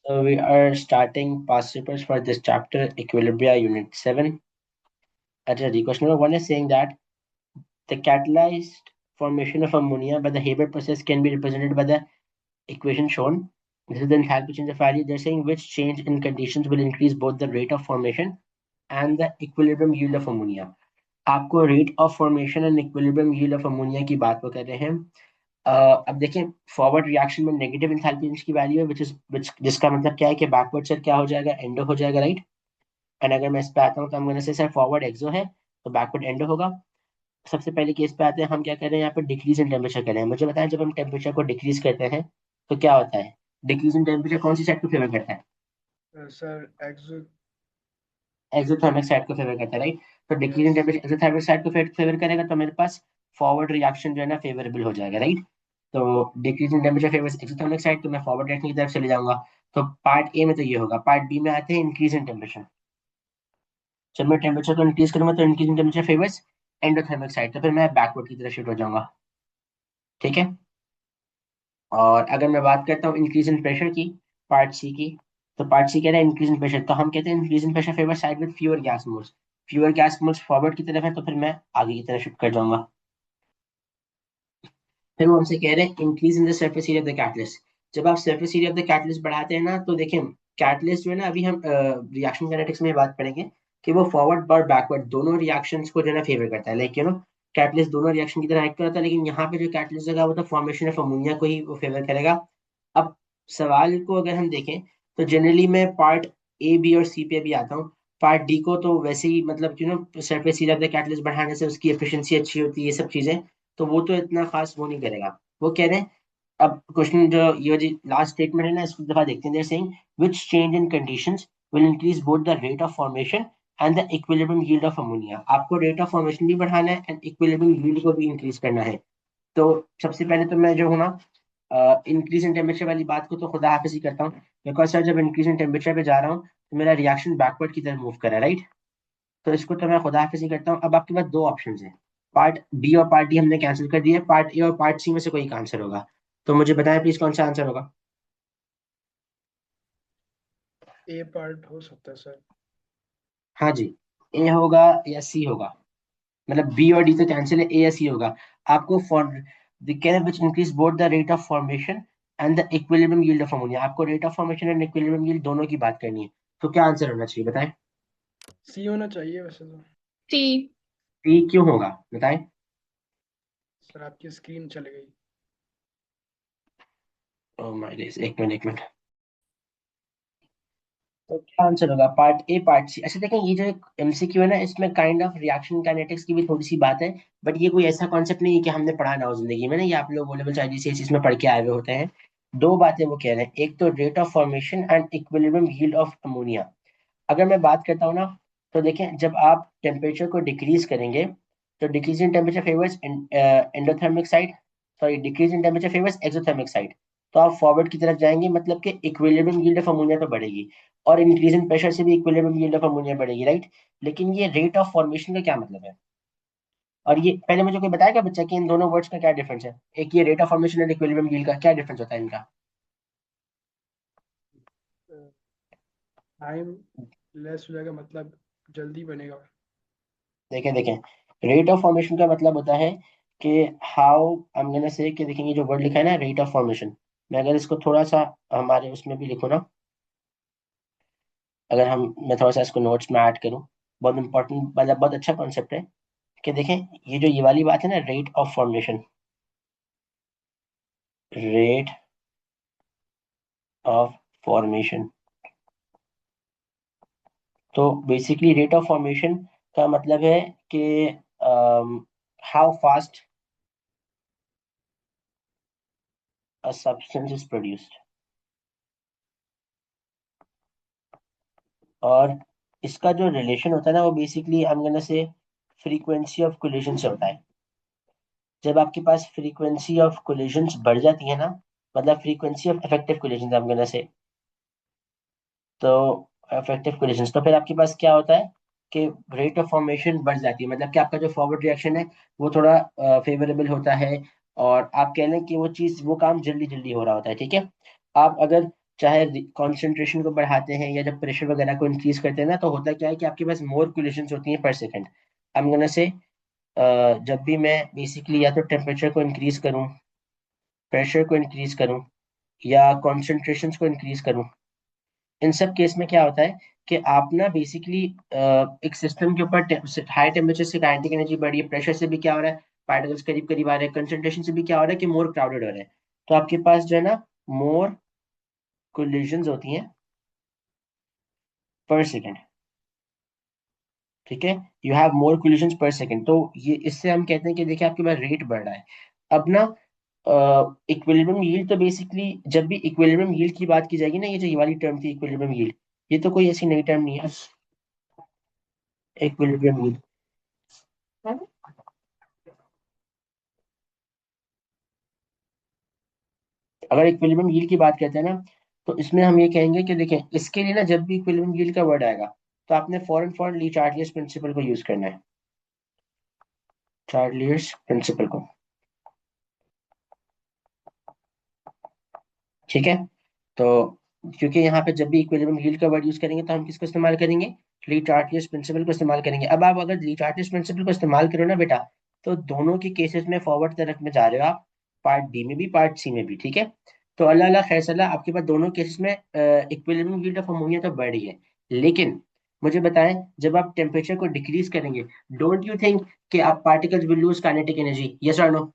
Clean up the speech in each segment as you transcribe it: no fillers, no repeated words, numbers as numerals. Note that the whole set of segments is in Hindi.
So we are starting past papers for this chapter, Equilibria, Unit 7. Actually, question number 1 is saying that the catalyzed formation of ammonia by the Haber process can be represented by the equation shown. This is the enthalpy change of value. They're saying which change in conditions will increase both the rate of formation and the equilibrium yield of ammonia. आपको rate of formation and equilibrium yield of ammonia की बात वो कर रहे हैं। अब देखें फॉरवर्ड रिएक्शन में नेगेटिव इंथैल्पी रेंज की वैल्यू है विच जिसका मतलब क्या है कि बैकवर्ड से क्या हो जाएगा, एंडो हो जाएगा, राइट। एंड अगर मैं इस पे आता हूँ तो हम कहने से सर फॉरवर्ड एक्सो है तो बैकवर्ड एंडो होगा। सबसे पहले केस पे आते हैं, हम क्या कर रहे हैं यहाँ पे डिक्रीज इन टेम्परेचर कर रहे हैं। मुझे बताएं जब हम टेम्परेचर को डिक्रीज करते हैं तो क्या होता है, डिक्रीज इन टेम्परेचर कौन सी साइड को फेवर करता है? सर एक्सो एक्सोथर्मिक साइड को फेवर करता है, राइट। तो decrease in yes temperature exothermic side को फेवर करेगा तो मेरे पास फॉरवर्ड रिएक्शन जो है ना फेवरेबल हो जाएगा, राइट। तो decrease in temperature favours exothermic side, तो मैं फॉरवर्ड रिएक्शन की तरफ चले जाऊंगा। तो पार्ट ए में तो ये होगा, पार्ट बी में आते हैं इंक्रीज इन टेम्परेचर। जब मैं टेम्परेचर को इंक्रीज करूंगा तो increase in temperature favours endothermic side, तो फिर मैं बैकवर्ड की तरफ शिफ्ट हो जाऊंगा, ठीक है। और अगर मैं बात करता हूँ इंक्रीज इन प्रेशर की, पार्ट सी की, तो पार्ट सी कह रहा है इंक्रीज इन प्रेशर, तो हम कहते हैं increase in pressure favour side with fewer gas moles. Fewer gas moles forward की तरफ है तो फिर मैं आगे की तरफ शिफ्ट कर जाऊंगा। फिर वो हमसे कह रहे हैं increase in the surface area of the catalyst. जब आप surface area of the catalyst बढ़ाते हैं ना तो देखिए कैटलिस्ट जो है ना, अभी हम रिएक्शन काइनेटिक्स में बात करेंगे कि वो फॉरवर्ड और बैकवर्ड दोनों रिएक्शंस को जो है ना फेवर करता है, लाइक कैटलिस्ट दोनों रिएक्शन की तरह एक्ट करता है, लेकिन यहाँ पे जो कैटलिस्ट होगा वो तो फॉर्मेशन ऑफ अमोनिया को ही वो फेवर करेगा। अब सवाल को अगर हम देखें तो जनरली मैं पार्ट ए बी और सी पे भी आता हूँ। पार्ट डी को तो वैसे ही मतलब surface area of the catalyst बढ़ाने से उसकी एफिशिएंसी अच्छी होती है, ये सब चीजें, तो वो तो इतना खास वो नहीं करेगा। वो कह रहे हैं, अब क्वेश्चन जो ये जी लास्ट स्टेटमेंट है ना इसको दफा देखते हैं। They're saying which change in conditions will increase both the rate of formation and the equilibrium yield of ammonia. आपको रेट ऑफ फॉर्मेशन भी बढ़ाना है एंड इक्विलिब्रियम यील्ड को भी इंक्रीज करना है। तो सबसे पहले तो मैं जो हूँ ना इंक्रीज इन टेम्परेचर वाली बात को तो खुदा हाफिज ही करता हूँ, बिकॉज सर जब इंक्रीज इन टेम्परेचर पे जा रहा हूँ तो मेरा रिएक्शन बैकवर्ड की तरफ मूव कर रहा है, राइट। तो इसको तो मैं खुदा हाफिज ही करता हूँ। अब आपके पास दो ऑप्शन है, पार्ट बी और पार्ट डी हमने कैंसिल कर दिया, पार्ट ए और पार्ट सी में से कोई एक आंसर होगा। तो मुझे बताएं प्लीज कौन सा आंसर होगा। ए पार्ट हो सकता है सर। हाँ जी, ए होगा या सी होगा, मतलब बी और डी तो कैंसिल है, ए या सी होगा। आपको for the can which increase both the rate of formation and the equilibrium yield of ammonia, आपको rate of formation and equilibrium yield दोनों की बात करनी है। तो क्या आंसर होना चाहिए बताएं। सी होना चाहिए वैसे तो। सी। सी क्यों होगा बताएं। सर आपकी स्क्रीन चली गई। ओह माय गॉड, एक मिनट एक मिनट। तो क्या आंसर होगा, पार्ट ए पार्ट सी। अच्छा देखें, ये जो एक एमसीक्यू है ना इसमें काइंड ऑफ रिएक्शन काइनेटिक्स की भी थोड़ी सी बात है, बट ये कोई ऐसा कॉन्सेप्ट नहीं है कि हमने पढ़ा ना हो जिंदगी में ना, ये आप लोग वो लेवल चाहिए इस चीज में पढ़ के आए हुए होते हैं। दो बातें वो कह रहे हैं, एक तो rate of formation and equilibrium yield of ammonia. अगर मैं बात करता हूँ ना तो देखें जब आप टेम्परेचर को डिक्रीज करेंगे तो decrease in temperature favours endothermic side, sorry decrease in temperature favours exothermic side. तो आप फॉरवर्ड की तरफ जाएंगे, मतलब कि इक्विलिब्रियम यील्ड ऑफ अमोनिया तो बढ़ेगी, और इंक्रीज इन प्रेशर से भी इक्विलिब्रियम यील्ड ऑफ अमोनिया बढ़ेगी, राइट। लेकिन ये रेट ऑफ फॉर्मेशन का क्या मतलब है, और ये पहले मुझे कोई बताएगा बच्चा कि इन दोनों वर्ड्स का क्या डिफरेंस है, एक ये रेट ऑफ फॉर्मेशन और इक्विलिब्रियम यील्ड का क्या डिफरेंस होता है इनका। टाइम लेस हो जाएगा मतलब जल्दी बनेगा। देखें देखें, रेट ऑफ फॉर्मेशन का मतलब होता है कि how I am gonna say कि देखेंगे जो वर्ड लिखा है ना रेट ऑफ फॉर्मेशन, मैं अगर इसको थोड़ा सा हमारे उसमें भी लिखूँ ना, अगर हम मैं थोड़ा सा इसको नोट्स में ऐड करूँ, बहुत इंपॉर्टेंट मतलब बहुत अच्छा कॉन्सेप्ट है कि देखें ये जो ये वाली बात है ना rate of formation, rate of formation, तो बेसिकली रेट ऑफ फॉर्मेशन का मतलब है कि how fast a substance is produced, और इसका जो रिलेशन होता है ना वो बेसिकली हम कहने से फ्रीक्वेंसी ऑफ कोलिजन से होता है। जब आपके पास फ्रीक्वेंसी ऑफ कोलिजन्स बढ़ जाती है ना, मतलब फ्रीक्वेंसी ऑफ इफेक्टिव कोलिजन हम कहने से, तो इफेक्टिव कोलिजन्स, तो फिर आपके पास क्या होता है कि रेट ऑफ फॉर्मेशन बढ़ जाती है, मतलब कि आपका जो फॉरवर्ड रिएक्शन है वो थोड़ा फेवरेबल होता है, और आप कह लें कि वो चीज़ वो काम जल्दी जल्दी हो रहा होता है, ठीक है। आप अगर चाहे कॉन्सेंट्रेशन को बढ़ाते हैं या जब प्रेशर वगैरह को इंक्रीज करते हैं ना, तो होता क्या है कि आपके पास मोर कोलिजन्स होती हैं पर second. I am gonna say जब भी मैं बेसिकली या तो टेम्परेचर को इंक्रीज करूं, प्रेशर को इंक्रीज करूं, या कॉन्सेंट्रेशन को इंक्रीज करूं, इन सब केस में क्या होता है कि आप ना बेसिकली एक सिस्टम के ऊपर हाई टेम्परेचर से काइनेटिक एनर्जी बढ़ी है, प्रेशर से भी क्या हो रहा है, पार्टिकल्स करीब करीब आ रहे हैं, कंसंट्रेशन से भी क्या हो रहा है कि मोर क्राउडेड हो रहे हैं। तो आपके पास जो है ना मोर कोलिजन्स होती हैं पर सेकेंड। ठीक है, यू हैव मोर कोलिजन्स पर सेकेंड। तो ये इससे हम कहते हैं कि देखिए आपके पास रेट बढ़ रहा है। अब ना इक्विलिब्रियम यील्ड तो बेसिकली जब भी इक्विलिब्रियम यील्ड की बात की जाएगी ना, ये जो ये वाली टर्म थी इक्विलिब्रियम यील्ड, ये तो कोई ऐसी नई टर्म नहीं है। इक्विलिब्रियम यील्ड, अगर इक्विलिब्रियम यील्ड की बात करते हैं ना, तो इसमें हम ये कहेंगे कि देखें इसके लिए ना जब भी इक्विलिब्रियम यील्ड का वर्ड आएगा, तो आपने फॉरन फॉरन ली चार्लियस प्रिंसिपल को यूज करना है, चार्लियस प्रिंसिपल को। ठीक है, तो क्योंकि यहाँ पे जब भी इक्विलिब्रियम यील्ड का वर्ड यूज करेंगे तो हम किसको इस्तेमाल करेंगे, ली चार्टियस प्रिंसिपल को इस्तेमाल करेंगे। अब आप अगर ली चार्टियस प्रिंसिपल को इस्तेमाल करो ना बेटा, तो दोनों के केसेस में फॉरवर्ड तरफ में जा रहे हो आप, पार्ट डी में भी पार्ट सी में भी। ठीक है, तो अल्लाह अल्लाह खैर सलाह आपके पास दोनों केसेस में इक्विलिब्रियम यील्ड ऑफ अमोनिया तो बढ़ी है, लेकिन मुझे बताएं जब आप टेम्परेचर को डिक्रीज करेंगे, डोंट यू थिंक कि आप particles will lose kinetic energy, yes और नो?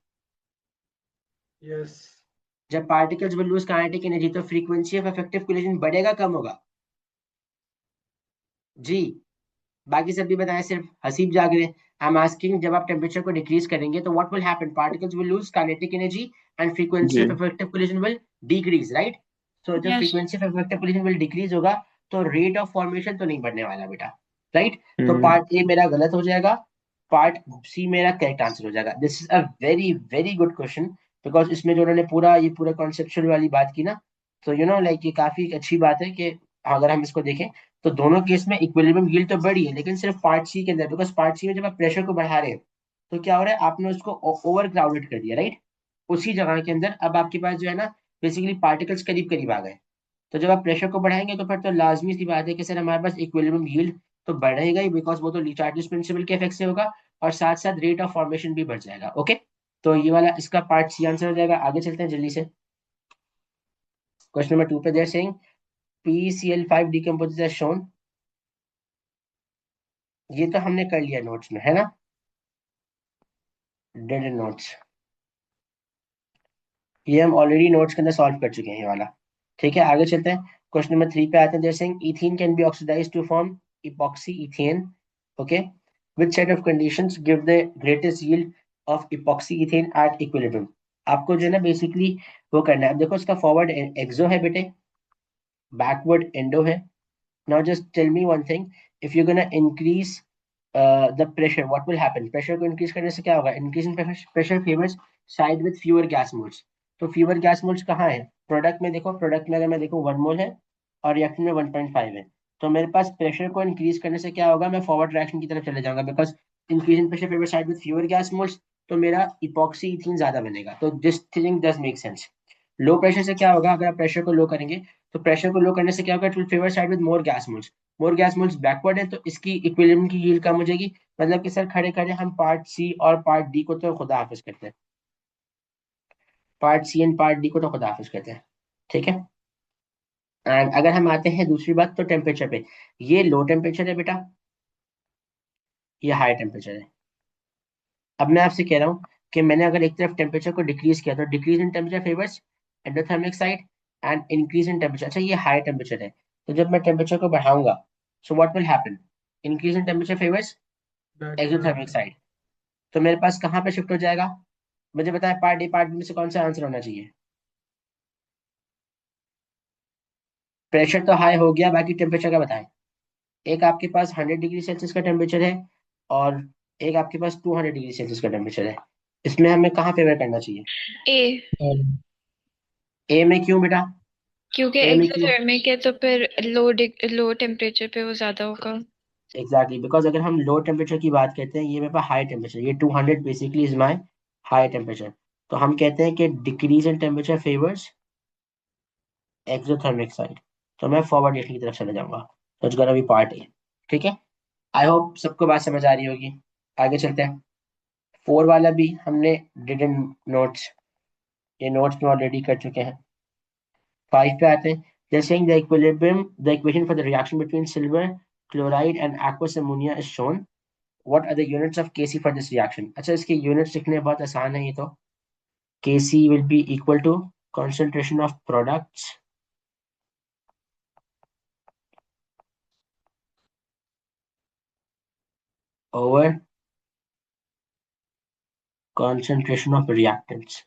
यस। जब particles will lose kinetic energy तो फ्रीक्वेंसी ऑफ इफेक्टिव कोलिजन बढ़ेगा कम होगा? जी। बाकी सब भी बताएं, सिर्फ हसीब जाग रहे हैं। आई एम आस्किंग जब आप टेम्परेचर को डिक्रीज करेंगे तो what will happen, particles will lose kinetic energy and frequency जी। Of effective collision will decrease, right? So जब yes. Frequency of effective collision will decrease होगा तो रेट ऑफ फॉर्मेशन तो नहीं बढ़ने वाला बेटा, राइट? तो हम्म। पार्ट ए मेरा गलत हो जाएगा, पार्ट सी मेरा करेक्ट आंसर हो जाएगा। This is a very very good question, because इसमें जो उन्होंने पूरा ये पूरा कॉन्सेप्चुअल वाली बात की ना, तो यू नो लाइक ये काफी अच्छी बात है कि अगर हम इसको देखें तो दोनों केस में इक्विलिब्रियम यील्ड तो बढ़ी है, लेकिन सिर्फ पार्ट सी के अंदर, बिकॉज पार्ट सी में जब आप प्रेशर को बढ़ा रहे हैं तो क्या हो रहा है, आपने उसको ओवर क्राउडेड कर दिया, राइट? उसी जगह के अंदर अब आपके पास जो है ना बेसिकली पार्टिकल्स करीब करीब आ गए। तो जब आप प्रेशर को बढ़ाएंगे तो फिर तो लाजमी सी बात है कि सर हमारे पास इक्विलिब्रियम यील्ड तो बढ़ेगा ही, बिकॉज वो तो लीचार्टियस प्रिंसिपल के इफेक्ट से होगा, और साथ साथ रेट ऑफ फॉर्मेशन भी बढ़ जाएगा। ओके, तो ये वाला इसका पार्ट सी आंसर हो जाएगा। आगे चलते हैं जल्दी से, क्वेश्चन नंबर 2 पे they're saying PCl5 decomposes as shown. ये तो हमने कर लिया नोट्स में, है ना? डेड नोट्स, ये हम ऑलरेडी नोट्स के अंदर सॉल्व कर चुके हैं ये वाला। ठीक है, आगे चलते हैं, क्वेश्चन नंबर 3 पे आते हैं। जैसे ethene can be oxidised to form epoxy ethane. Okay, which set of conditions give the greatest yield of epoxy ethane at equilibrium. आपको जो है ना बेसिकली वो करना है। अब देखो इसका फॉरवर्ड एक्सो है बेटे, बैकवर्ड एंडो है। Now just tell me one thing, if you gonna increase the pressure what will happen, pressure को इंक्रीज करने से क्या होगा, increase in pressure favours side with fewer gas moles. तो फ्यूअर गैस मोल्स कहाँ है प्रोडक्ट में, देखो प्रोडक्ट में अगर मैं देखूँ 1 मोल है और रिएक्शन में 1.5 है, तो मेरे पास प्रेशर को इंक्रीज करने से क्या होगा, मैं फॉरवर्ड रिएक्शन की तरफ चले जाऊंगा, because increase in pressure favour side with fewer gas moles, तो मेरा इपॉक्सी इथीन ज्यादा बनेगा। तो this thing does make sense. Low pressure से क्या होगा, अगर आप प्रेशर को लो करेंगे तो प्रेशर को लो करने से क्या होगा, it will favour side with more gas moles. More gas moles backward है तो इसकी इक्विलिब्रियम की यील्ड कम हो जाएगी। मतलब कि सर खड़े खड़े हम पार्ट सी और पार्ट डी को तो खुदा हाफिज करते हैं, part C and part D को तो खुदा हाफिज करते हैं। ठीक है, एंड अगर हम आते हैं दूसरी बात तो टेम्परेचर पे, ये लो टेम्परेचर है बेटा, ये हाई टेम्परेचर है। अब मैं आपसे कह रहा हूँ कि मैंने अगर एक तरफ टेम्परेचर को डिक्रीज किया तो decrease in temperature favours endothermic side and increase in temperature. अच्छा ये हाई टेम्परेचर है, तो जब मैं टेम्परेचर को बढ़ाऊंगा so what will happen, increase in temperature favours exothermic backward. Side. तो मेरे पास कहाँ पे शिफ्ट हो जाएगा, मुझे बताएं पार्ट ए पार्ट बी में से कौन सा आंसर होना चाहिए? प्रेशर तो हाई हो गया, बाकी टेम्परेचर का बताएं। एक आपके पास 100 डिग्री सेल्सियस का टेम्परेचर है और एक आपके पास 200 डिग्री सेल्सियस का टेम्परेचर है, इसमें हमें कहाँ फेवर करना चाहिए? ए, ए में क्यों बेटा? क्योंकि ए में क्यों? एक्सोथर्मिक है तो फिर लो टेम्परेचर पे वो ज्यादा होगा। एग्जैक्टली, बिकॉज अगर हम लो टेम्परेचर की बात करते हैं, ये मेरे पास हाई टेम्परेचर, ये 200 basically is my high temperature. तो हम कहते हैं कि decrease in temperature favours exothermic side, तो मैं फॉरवर्ड रिएक्शन की तरफ चले जाऊंगा, तो it's gonna be part A. ठीक है, आई होप सबको बात समझ आ रही होगी। आगे चलते हैं। 4 वाला भी हमने डिड इन नोट्स, ये नोट्स में ऑलरेडी कर चुके हैं। 5 पे आते हैं। They're saying the equation for the reaction between silver chloride and aqueous ammonia is shown. What are the units of Kc for this reaction? अच्छा, इसके यूनिट्स लिखने बहुत आसान है ये तो। Kc will be equal to concentration of products over concentration of reactants।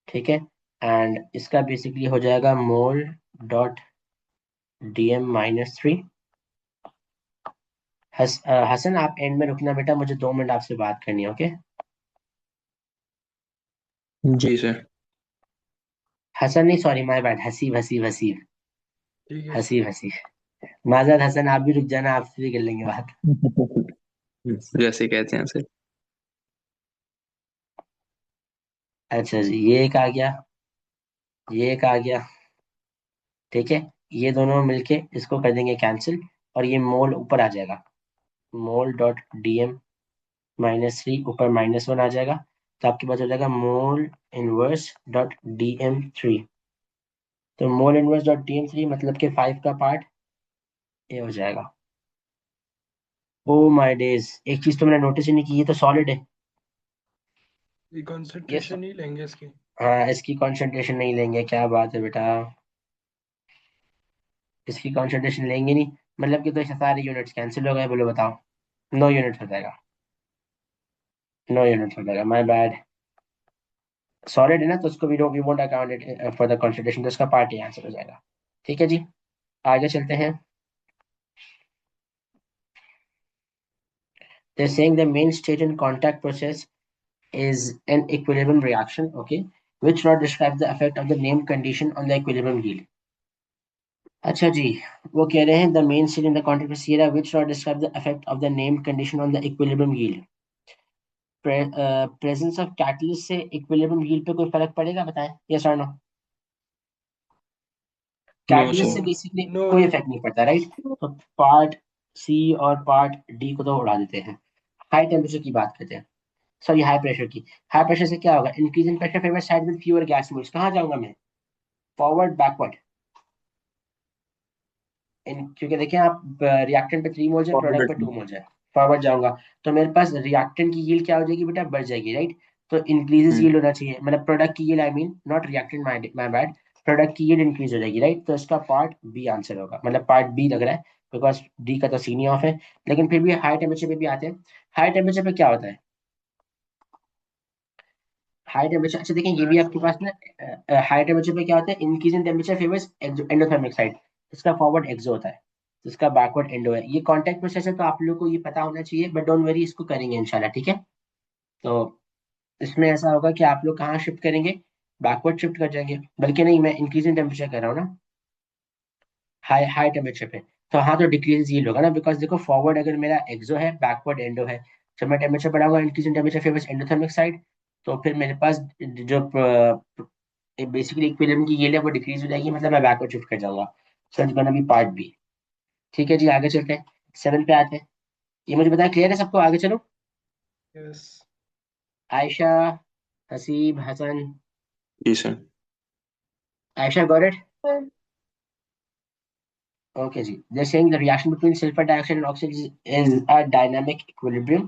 ठीक है, एंड इसका बेसिकली हो जाएगा मोल डॉट DM-3। हसन आप एंड में रुकना बेटा, मुझे 2 मिनट आपसे बात करनी है, ओके? जी सर। हसन नहीं, sorry, my bad, Haseeb Haseeb Haseeb ठीक है हसीब हसीब। माजद हसन, आप भी रुक जाना, आपसे भी कर लेंगे बात। जैसे कहते हैं सर। अच्छा जी, ये एक आ गया, ये एक आ गया। ठीक है, ये दोनों मिलके इसको कर देंगे कैंसिल, और ये मोल ऊपर आ जाएगा, मोल डॉट DM-3 ऊपर -1 आ जाएगा, तो आपके पास हो जाएगा मोल इनवर्स डॉट DM-3। तो मोल इनवर्स डॉट DM-3 मतलब कि 5 का पार्ट ये हो जाएगा। ओ माय डेज, एक चीज तो मैंने नोटिस ही नहीं की, ये तो सॉलिड है। ये ये कंसंट्रेशन ही लेंगे इसकी। हाँ, इसकी कंसंट्रेशन नहीं लेंगे, क्या बात है बेटा, इसकी कंसंट्रेशन लेंगे नहीं, मतलब कि तो ये सारे यूनिट्स कैंसिल हो गए, बोलो बताओ। 9 यूनिट्स हो जाएगा, 9 यूनिट्स हो जाएगा, माय बैड। सॉलिड है ना, तो उसको we won't account it for the concentration, तो इसका पार्ट ही आंसर हो जाएगा। ठीक है जी, आगे चलते हैं। They're saying the main state in contact process is an equilibrium reaction, okay, which law describes the effect of the named condition on the equilibrium yield? अच्छा जी, वो कह रहे हैं the main state in the contact process here, which law describes the effect of the named condition on the equilibrium yield? Presence of catalyst से equilibrium yield पे कोई फर्क पड़ेगा, बताएं, yes or no? No catalyst से सर। बेसिकली नो कोई नो। इफेक्ट नहीं पड़ता, राइट? तो पार्ट सी और पार्ट डी को तो उड़ा देते हैं। हाई टेम्परेचर की बात करते हैं, सॉरी हाई प्रेशर की। हाई प्रेशर से क्या होगा? Increase in pressure favour side with fewer gas moles. कहाँ जाऊंगा मैं? Forward backward. क्योंकि देखिए आप रिएक्टेंट पे 3 मोल्स है, प्रोडक्ट पे 2 मोल्स है, फॉरवर्ड जाऊंगा तो मेरे पास रिएक्टेंट की यील्ड क्या हो जाएगी बेटा? बढ़ जाएगी, राइट? तो इंक्रीजेस यील्ड होना चाहिए, मतलब प्रोडक्ट की yield, I mean not reactant, my bad, product की यील्ड इंक्रीज हो जाएगी, राइट? तो इसका पार्ट बी आंसर होगा, मतलब पार्ट बी लग रहा है, बिकॉज डी का तो सीन ही ऑफ है। लेकिन फिर भी हाई टेम्परेचर पे भी आते हैं। हाई टेम्परेचर पे क्या होता है? हाई टेम्परेचर, अच्छा देखें, ये भी आपके पास ना, हाई टेम्परेचर पे क्या होता है? Increase in temperature favours endothermic side, इसका फॉरवर्ड एक्सो होता है, इसका बैकवर्ड एंडो है। ये कांटेक्ट प्रोसेस है, तो आप लोगों को ये पता होना चाहिए, बट डोंट वरी, इसको करेंगे इंशाल्लाह, ठीक है? तो इसमें ऐसा होगा कि आप लोग कहाँ शिफ्ट करेंगे? बैकवर्ड शिफ्ट कर जाएंगे, बल्कि नहीं, मैं इंक्रीज इन टेम्परेचर कर रहा हूँ ना, हाई हाई टेम्परेचर पे। तो हाँ, तो डिक्रीज यील्ड होगा ना, बिकॉज देखो फॉरवर्ड अगर मेरा एक्सो है, बैकवर्ड एंडो है, जब मैं टेम्परेचर बढ़ाऊंगा, increase in temperature favours endothermic side, तो फिर मेरे पास जो बेसिकली इक्विलिब्रियम की यील्ड है वो डिक्रीज हो जाएगी, मतलब मैं बैकवर्ड शिफ्ट कर जाऊंगा। So it's gonna be part B. ठीक है जी, आगे चलते हैं, 7 पे आते हैं। ये मुझे बताया, क्लियर है सबको? आगे चलो। यस। आयशा, हसीब, हसन। जी sir. Ayesha got it? Okay जी। They're saying the reaction between sulfur dioxide and oxygen is a dynamic equilibrium.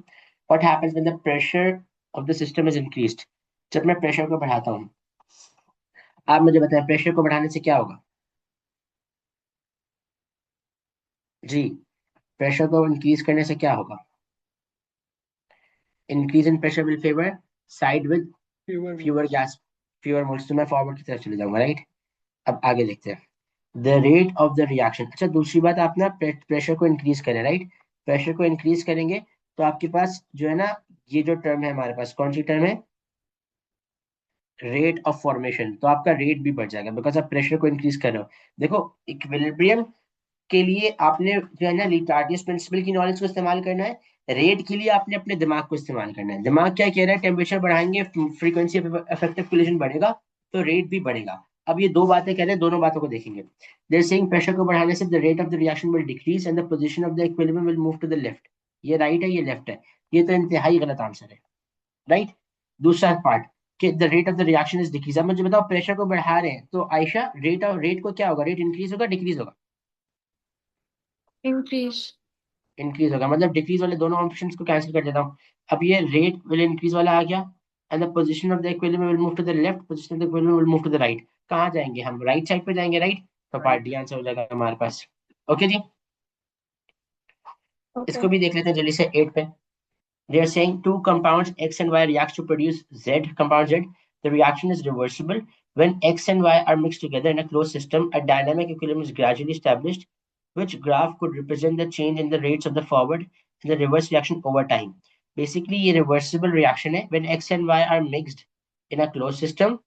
What happens when the pressure of the system is increased? जब मैं प्रेशर को बढ़ाता हूँ, आप मुझे बताएं प्रेशर को बढ़ाने से क्या होगा जी? प्रेशर को इंक्रीज करने से क्या होगा? Increase in pressure will favour side with fever fewer moles. Gas, fewer moles. तो मैं फॉरवर्ड की तरफ चले जाऊंगा, राइट? अब आगे देखते हैं, the rate of the reaction. अच्छा, दूसरी बात, आप ना प्रेशर को इंक्रीज करें, राइट? प्रेशर को इंक्रीज करेंगे तो आपके पास जो है ना, ये जो टर्म है हमारे पास, कौन सी टर्म है? Rate of formation. तो आपका रेट भी बढ़ जाएगा, बिकॉज आप प्रेशर को इंक्रीज कर रहे हो। देखो, इक्विलिब्रियम के लिए आपने जो है ना लिटार्डियस प्रिंसिपल की नॉलेज को इस्तेमाल करना है, रेट के लिए आपने अपने दिमाग को इस्तेमाल करना है। दिमाग क्या कह रहा है, टेम्परेचर बढ़ाएंगे फ्रीक्वेंसी इफेक्टिव कोलिजन बढ़ेगा तो रेट भी बढ़ेगा। अब ये दो बातें कह रहे हैं, दोनों बातों को देखेंगे। देयर सेइंग प्रेशर को बढ़ाने से the rate of the reaction will decrease and the position of the equilibrium will move to the left. ये राइट है, ये लेफ्ट है, ये तो इंतहाई गलत आंसर है, राइट। दूसरा पार्ट कि the rate of the reaction is decrease. अब मुझे बताओ प्रेशर को बढ़ा रहे हैं तो आयशा रेट को क्या होगा, रेट इंक्रीज होगा डिक्रीज होगा? increase. इंक्रीज होगा, मतलब डिक्रीज वाले दोनों ऑप्शंस को कैंसिल कर देता हूँ। अब ये रेट विल इंक्रीज वाला आ गया and the position of the equilibrium will move to the left, position of the equilibrium will move to the right. कहाँ जाएंगे हम, राइट साइड पे जाएंगे, राइट। तो पार्ट डी राइट। आंसर हो जाएगा हमारे पास। ओके जी, Okay. इसको भी देख लेते हैं जल्दी से 8 पे। They are saying two compounds X and Y reacts to produce Z, compound Z. The reaction is reversible. When X and Y are mixed together in a closed system, a dynamic equilibrium is gradually established. Which graph could represent the change in the rates of the forward and the reverse reaction over time? Basically, ये reversible reaction है. When X and Y are mixed in a closed system,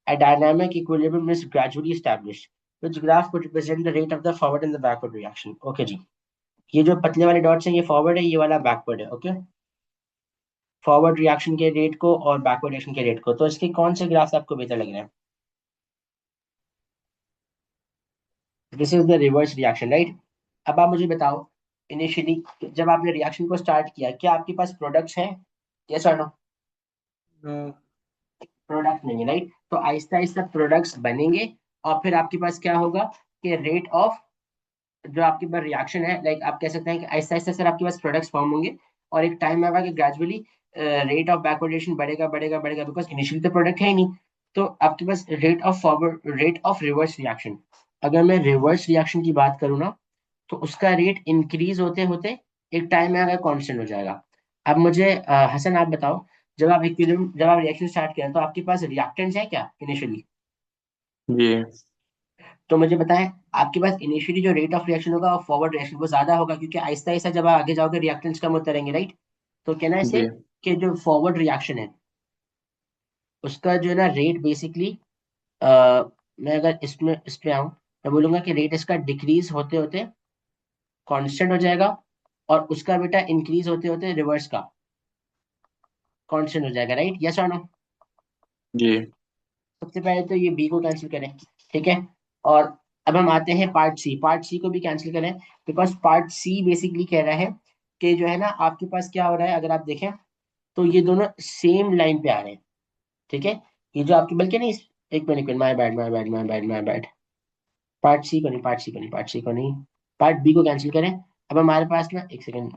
a dynamic equilibrium is gradually established. Which graph could represent the rate of the forward and the backward reaction? Okay जी, ये जो पतले वाले डॉट्स हैं ये फॉरवर्ड है, ये वाला बैकवर्ड है। ओके, फॉरवर्ड रिएक्शन के रेट को और बैकवर्ड रिएक्शन के रेट को। तो इसके कौन से ग्राफ्स आपको बेहतर लग रहे हैं? This is the reverse reaction, right. अब आप मुझे बताओ, इनिशियली जब आपने रिएक्शन को स्टार्ट किया, क्या आपके पास प्रोडक्ट्स हैं? यस और नो? नो। प्रोडक्ट नहीं है, राइट। तो आहिस्ता आहिस्ता प्रोडक्ट्स बनेंगे और फिर आपके पास क्या होगा कि रेट ऑफ जो आपके पास रिएक्शन है, लाइक आप कह सकते हैं कि आहिस्ता आहिस्ता सर आपके पास प्रोडक्ट्स फॉर्म होंगे और एक टाइम आएगा कि ग्रेजुअली रेट ऑफ बैकवर्डेशन बढ़ेगा बढ़ेगा बढ़ेगा, बिकॉज इनिशियली तो प्रोडक्ट है ही नहीं। तो आपके पास rate of forward, rate of reverse reaction, अगर मैं रिवर्स रिएक्शन की बात करूँ ना, तो उसका रेट इंक्रीज होते होते एक टाइम में आगे कांस्टेंट हो जाएगा। अब मुझे हसन आप बताओ, जब आप रिएक्शन स्टार्ट करें तो आपके पास रिएक्टेंट्स है क्या इनिशियली? जी तो मुझे बताएं, आपके पास इनिशियली जो रेट ऑफ रिएक्शन होगा और फॉरवर्ड रिएक्शन वो ज्यादा होगा, क्योंकि आहिस्ता आहिस्ता जब आप आगे जाओगे रिएक्टेंट्स कम होते रहेंगे, राइट। तो कहना है इसे जी कि जो फॉरवर्ड रिएक्शन है उसका जो है ना रेट बेसिकली, मैं अगर इस पे आऊं, मैं बोलूंगा कि रेट इसका डिक्रीज होते होते कांस्टेंट हो जाएगा और उसका बेटा इंक्रीज होते होते रिवर्स का कांस्टेंट हो जाएगा, राइट। यस और नो? जी सबसे पहले तो ये बी को कैंसिल करें, ठीक है। और अब हम आते हैं पार्ट सी, पार्ट सी को भी कैंसिल करें, बिकॉज पार्ट सी बेसिकली कह रहा है कि जो है ना आपके पास क्या हो रहा है, अगर आप देखें तो ये दोनों सेम लाइन पे आ रहे हैं, ठीक है। ये जो आपके, बल्कि नहीं, एक minute, my bad my bad my bad my bad. Part C को नहीं, पार्ट सी को नहीं, पार्ट सी को नहीं, पार्ट बी को कैंसिल करें। अब हमारे पास ना, एक सेकेंड,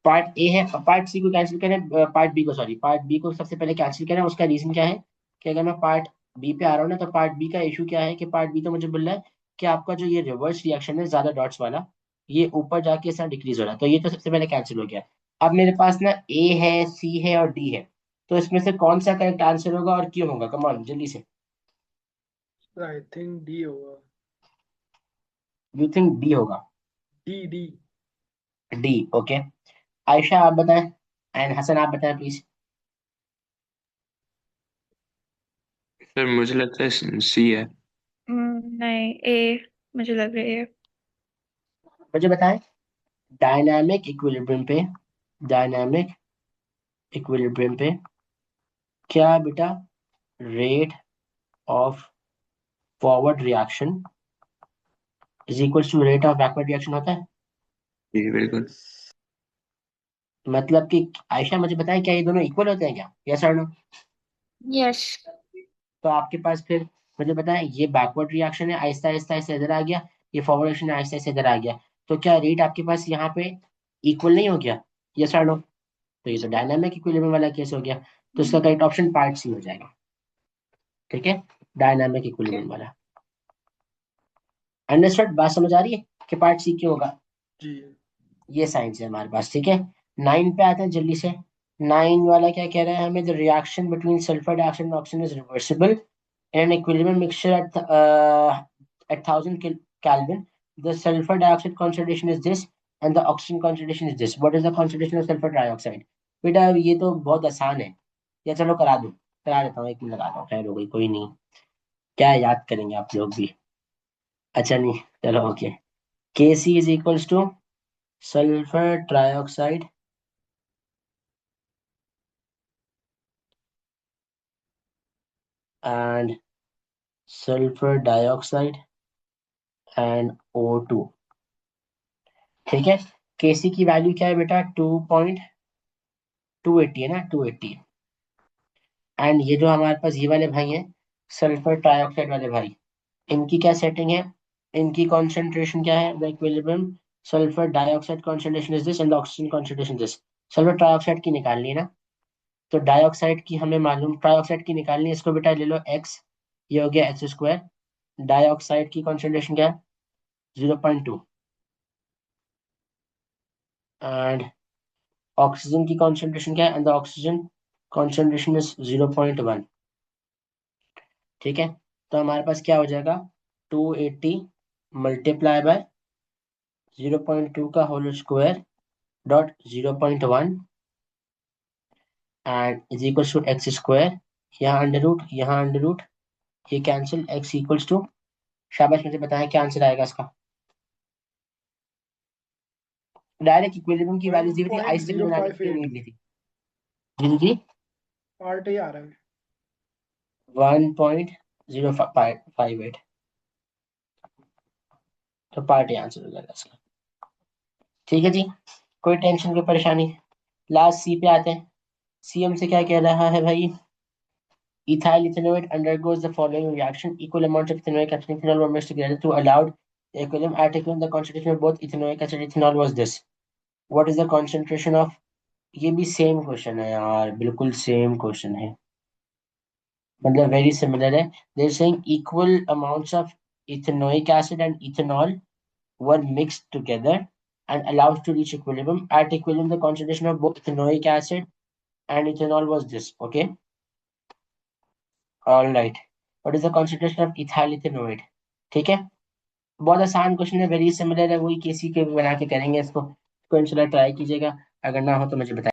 पार्ट ए है, पार्ट सी को कैंसिल करें, पार्ट बी को, सॉरी, पार्ट बी को सबसे पहले कैंसिल करें। उसका रीजन क्या है कि अगर मैं पार्ट बी पे आ रहा हूँ ना, तो पार्ट बी का इशू क्या है कि पार्ट बी तो मुझे बोल रहा है कि आपका जो ये रिवर्स रिएक्शन है ज्यादा डॉट्स वाला, ये ऊपर जाके ऐसा डिक्रीज हो रहा है, तो ये तो सबसे पहले कैंसिल हो गया। अब मेरे पास ना ए है, सी है और डी है, तो इसमें से कौन सा करेक्ट आंसर होगा और क्यों होगा? कम ऑन जल्दी से। आई थिंक डी होगा। यू थिंक डी होगा? D D. D, okay. Ayesha आप बताएं, एंड हसन आप बताएं प्लीज। सर मुझे लगता है सी है। नहीं, ए मुझे लग रही है। मुझे बताएं, डायनामिक इक्विलिब्रियम पे, डायनामिक इक्विलिब्रियम पे क्या बेटा rate of forward reaction is equal to rate of backward reaction होता है? जी बिल्कुल। यस। मतलब कि आयशा मुझे बताएं, क्या ये दोनों इक्वल होते हैं क्या? यस और नो? यस। तो आपके पास फिर मुझे बताएं, ये बैकवर्ड रिएक्शन है, आहिस्ता आहिस्ता आहिस्ता इधर आ गया, ये फॉरवर्ड रिएक्शन है, आहिस्ता आहिस्ता इधर आ गया, तो क्या रेट आपके पास यहाँ पे इक्वल नहीं हो गया? यस और नो? तो ये तो डायनामिक इक्विलिब्रियम वाला केस हो गया, तो इसका करेक्ट ऑप्शन पार्ट सी हो जाएगा, ठीक है, डायनामिक ओके। इक्विलिब्रियम वाला। अंडरस्टूड? बात समझ आ रही है कि पार्ट सी क्यों होगा? जी। ये साइंस है हमारे पास, ठीक है। 9 पे आते हैं जल्दी से। 9 वाला क्या कह रहा है हमें, the reaction between sulphur dioxide and oxygen is reversible in an equilibrium mixture at 1000 Kelvin. The sulfur dioxide concentration is this and the oxygen concentration is this. What is the concentration of sulfur dioxide? बेटा ये तो बहुत आसान है, या चलो करा दूं, करा देता हूँ, 1 मिनट लगाता हूँ, खैर हो गई, कोई नहीं, क्या याद करेंगे आप लोग भी। अच्छा नहीं, चलो okay. K C is equals to sulphur trioxide and sulfur dioxide and O2। ठीक है, Kc की वैल्यू क्या है बेटा? 2.280 है ना, 280। एंड ये जो हमारे पास ये वाले भाई हैं, सल्फर ट्राइऑक्साइड वाले भाई, इनकी क्या सेटिंग है? इनकी कॉन्सेंट्रेशन क्या है? The equilibrium sulphur dioxide concentration is this and the oxygen concentration this. Sulphur trioxide की निकालनी है ना, तो डाइऑक्साइड की हमें मालूम, ट्राइऑक्साइड की निकालनी है, इसको बेटा ले लो x, ये हो गया एक्स स्क्वायर। डाइऑक्साइड की कॉन्सेंट्रेशन क्या है? 0.2। एंड ऑक्सीजन की कॉन्सेंट्रेशन क्या है? And the oxygen concentration is 0.1। ठीक है, तो हमारे पास क्या हो जाएगा? 280 मल्टीप्लाई बाय 0.2 का whole square dot 0.1 and is equals to X square. यहाँ अंडर रूट, यहाँ अंडर रूट, ये कैंसिल, एक्स इक्वल्स टू, शाबाश, मुझे बताएं क्या आंसर आएगा इसका। डायरेक्ट इक्विलिब्रियम की वैल्यू दी हुई थी, आइसोटोप बनाने की नहीं ली थी जी। पार्ट ही आ रहा है। 1.058, तो पार्ट ही आंसर हो जाएगा इसका। ठीक है जी, कोई टेंशन, कोई परेशानी। लास्ट सी पे आते हैं। सी हमसे क्या कह रहा है भाई? Ethyl ethanoate undergoes the following reaction. Equal amounts of ethanoic acid and ethanol were mixed together to allow equilibrium. At equilibrium, the concentration of both ethanoic acid and ethanol was this. What is the concentration of? ये भी सेम क्वेश्चन है यार, बिल्कुल सेम क्वेश्चन है, मतलब वेरी सिमिलर है। They're saying equal amounts of ethanoic acid and ethanol were mixed together and allowed to reach equilibrium. At equilibrium, the concentration of both ethanoic acid and ethanol was this. Okay. All right. What is the concentration of ethyl ethanoate? ठीक है, बहुत आसान क्वेश्चन है, वेरी सिमिलर है, वही केसी के बना के करेंगे इसको। इंशाल्लाह ट्राई कीजिएगा, अगर ना हो तो मुझे बताइए।